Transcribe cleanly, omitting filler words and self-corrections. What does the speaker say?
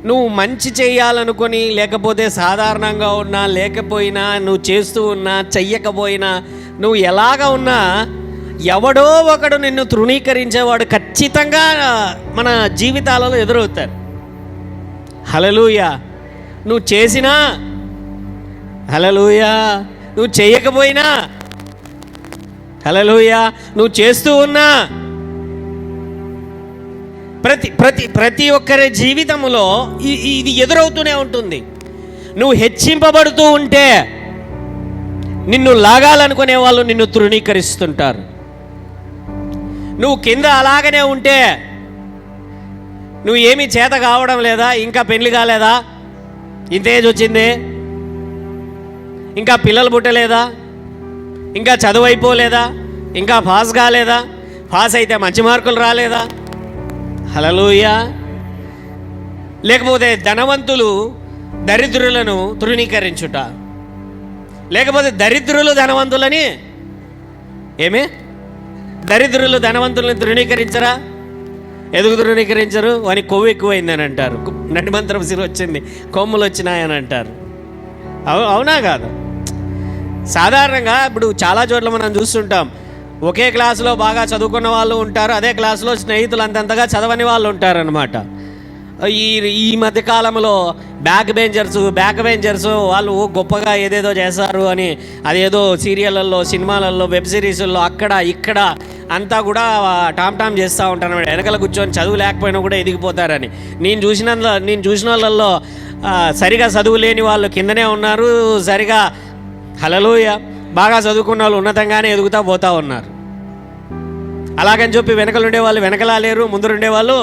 నువ్వు మంచి చేయాలనుకొని, లేకపోతే సాధారణంగా ఉన్నా, లేకపోయినా, నువ్వు చేస్తూ ఉన్నా, చెయ్యకపోయినా, నువ్వు ఎలాగ ఉన్నా ఎవడో ఒకడు నిన్ను తృణీకరించేవాడు ఖచ్చితంగా మన జీవితాలలో ఎదురవుతారు. హల్లెలూయా. నువ్వు చేసినా, హల్లెలూయా, నువ్వు చేయకపోయినా, హల్లెలూయా, నువ్వు చేస్తూ ఉన్నా, ప్రతి ఒక్కరి జీవితంలో ఇది ఎదురవుతూనే ఉంటుంది. నువ్వు హెచ్చింపబడుతూ ఉంటే నిన్ను లాగాలనుకునే వాళ్ళు నిన్ను తృణీకరిస్తుంటారు. నువ్వు కింద అలాగనే ఉంటే, నువ్వు ఏమీ చేత కావడం లేదా, ఇంకా పెళ్లి కాలేదా, ఇంత ఏజ్ వచ్చింది, ఇంకా పిల్లలు పుట్టలేదా, ఇంకా చదువు అయిపోలేదా, ఇంకా పాస్ కాలేదా, పాస్ అయితే మంచి మార్కులు రాలేదా, హల్లెలూయా. లేకపోతే ధనవంతులు దరిద్రులను తృణీకరించుట, లేకపోతే దరిద్రులు ధనవంతులని, ఏమే దరిద్రులు ధనవంతులను తృణీకరించరా? ఎందుకు తృణీకరించరు? వాని కొవ్వు ఎక్కువైందని అంటారు, నడిమంత్రం సిరి వచ్చింది, కొమ్ములు వచ్చినాయని అంటారు. అవునా కాదు? సాధారణంగా ఇప్పుడు చాలా చోట్ల మనం చూస్తుంటాం, ఒకే క్లాసులో బాగా చదువుకున్న వాళ్ళు ఉంటారు, అదే క్లాసులో స్నేహితులు అంతంతగా చదవని వాళ్ళు ఉంటారనమాట. ఈ మధ్యకాలంలో బ్యాక్ బెంచర్స్ వాళ్ళు గొప్పగా ఏదేదో చేస్తారు అని, అదేదో సీరియళ్ళల్లో, సినిమాలలో, వెబ్ సిరీసుల్లో అక్కడ ఇక్కడ అంతా కూడా టామ్ చేస్తూ ఉంటారు. వెనకాల కూర్చొని చదువు లేకపోయినా కూడా ఎదిగిపోతారని నేను చూసిన వాళ్ళల్లో సరిగా చదువు లేని వాళ్ళు కిందనే ఉన్నారు, సరిగా హల్లెలూయా బాగా చదువుకున్న వాళ్ళు ఉన్నతంగానే ఎదుగుతూ పోతూ ఉన్నారు. అలాగని చెప్పి వెనకలుండే వాళ్ళు వెనకలా లేరు, ముందరుండే వాళ్ళు